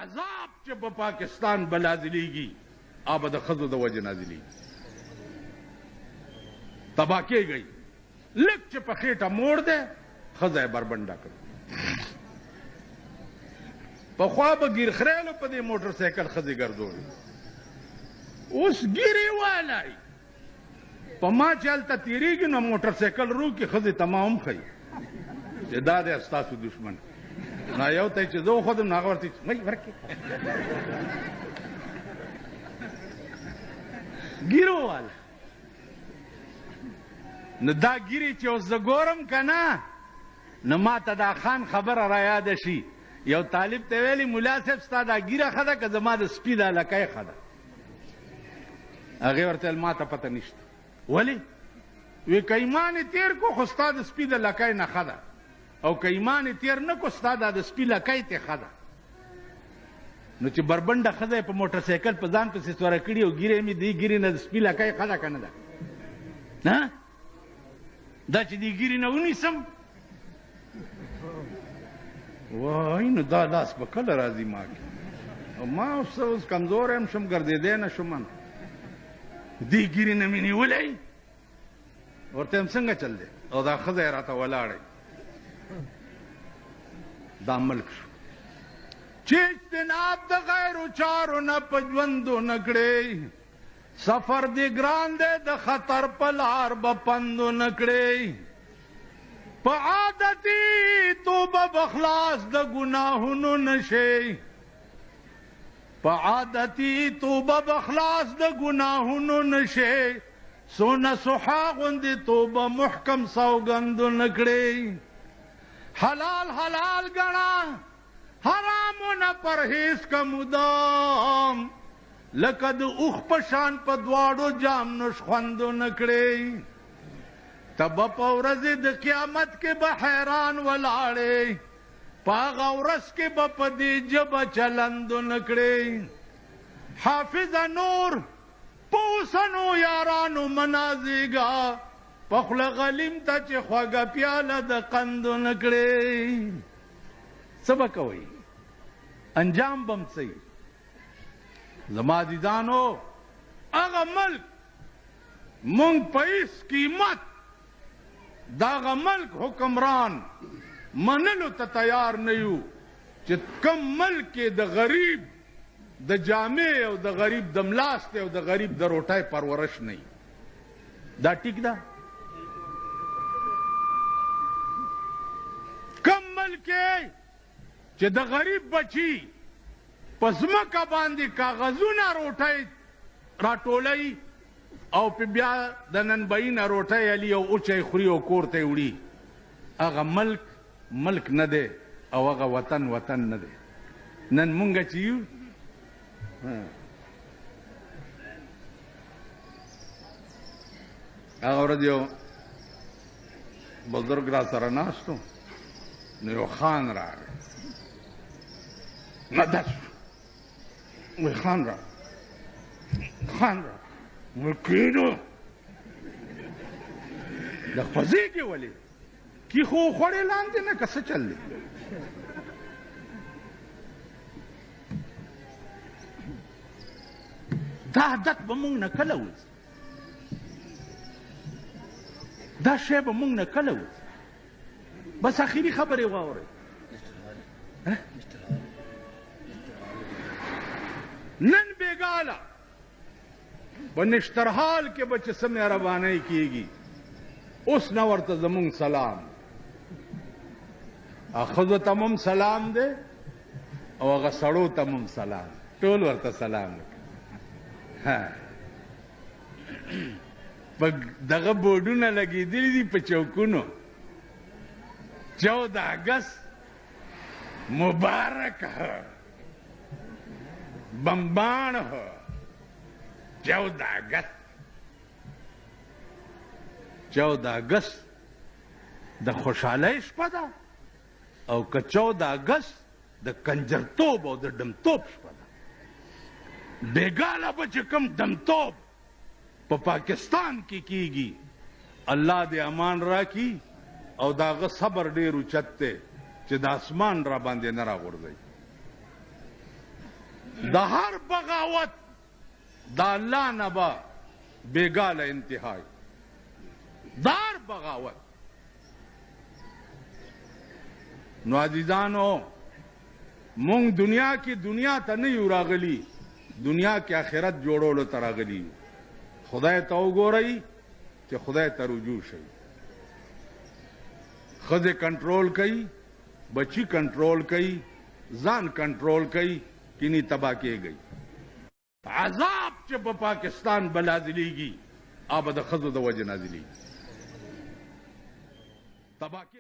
عذاب چې په پاکستان به نازلېږي هغه به د ښځو د وجې نازلېږي. تباه کېږئ. لږ چې په خېټه موړ دی ښځه یې بربنډه کړه. پخوا به ګیر خریلو په دې موټر سایکل ښځې ګرځولې، اوس ګیرې والی په ما چې هلته تېرېږي نو موټر سایکل روکي ښځې ته ما هم ښیي چې دا دی ستاسو دشمن. نو یو ته یې چې زه وښودم نو هغه ورته وایي ورکې ګیرو والا. نو دا ګیرې چې اوس زه ګورم که نه نو ما ته دا خان خبره را یاده شي. یو طالب ته ویلي ملا صاحب ستا دا ګیره ښه ده که زما د سپي دا لکۍ ښه ده؟ هغې ورته ویل ما ته پته نشته. ولې؟ وی که ایمان یې تېر کو خو ستا د سپي د لکۍ نه ښه ده، او که ایمان یې تېر نه کو ستا دا د سپي لکۍ ته ښه ده. نو چې بربنډه ښځه یې په موټر سایکل په ځان پسې سوره کړي او ګیرې مې دې ګیرې نه د سپي لکۍ ښه ده که نه ده؟ دا چې دې ګیرې نه ونیسم وای نو دا لاس به کله راځي ما کې. او ما اوس کمزوری هم شم ګرځېدی نه شم. دې ګیرې نه مې نیولی ورته یم څنګه چل دی او دا ښځه یې راته ولاړی. دا ملک شو چې اجتناب د غیرو چارو نه په ژوندو نه کړې. سفر دې ګران دی د خطر په لار به پندو نه کړې. په عادتي توبه به خلاص د ګناهونو نشئ. په عادتي توبه به خلاص د ګناهونو نشئ. سونه سحا غوندې توبه محکم سوګندو نه کړې. حلال حلال ګڼه حرامونه پرهیز که مدام. لکه د اوښ په شان په دواړو جام نوش خوندو نه کړې. ته به په ورځې د قیامت کې به حیران ولاړې. په هغه ورځ کې به په دې ژبه چلندو نه کړې. حافظه نور په اوسنو یارانو منازېږه. په خوله غلیم ته چې خوږه پیاله د قندو نه کړې. څه به کوئ؟ انجام به م څه زما عزیزانو؟ هغه ملک مونږ په هېڅ قیمت د هغه ملک حکمران منلو ته تیار نه یو چې کم ملک کې د غریب د جامې او د غریب د ملاستې او د غریب د روټۍ پرورش نه وي. دا ټیک ده؟ کم ملک کې چې د غریب بچي په ځمکه باندې کاغذونه روټۍ راټولوي او په بیا د ننبعي نه روټۍ علي او اوچی خوري او کور ته یې وړي. هغه ملک نه دی او هغه وطن نه دی. نن مونږ چې یو هغه ورځ یو بزرګ را سره ناست و نو یو خان راغی. مدد وی خان را کینو د خوځېږي ولې کی خو خوړې لاندې نه که څه چل دی؟ دا عادت به مونږ نه کله وځي. دا شی به مونږ نه کله وځي. بس اخري خبرې واورئ. نن بیګاله په نشترحال کې به چې څه مهربانۍ کېږي اوس نه ورته زمونږ سلام. ښځو ته هم سلام دی او هغه سړو ته هم سلام. ټول ورته سلام وکړي. په دغه بورډونه لګېدلي دي په چوکونو 14 اگست مبارک ہے بمبان ہو. 14 اگست د خوشحالۍ شپه ده او که 14 اگست د کنجرتوب او د ډمتوب شپه ده. بیګاله به چې کوم دمتوب په پاکستان کې کیږي الله دې امان راکړي او د هغه صبر ډېر اوچت دی چې د اسمان را باندې نه راغورځوي. د هر بغاوت د الله نه به بېګاله انتهای د هر بغاوت. نو عزیزانو مونږ دنیا کې دنیا ته نه یو راغلي، دنیا کې آخرت جوړولو ته راغلي. خدای ته وګورئ چې خدای ته رجوع شئ. ښځې کنټرول کوي، بچی کنټرول کوي، ځان کنټرول کوي، کینی تباہ کېږي. عذاب چې په پاکستان به نازلېږي هغه به د ښځو د وجې نازلېږي.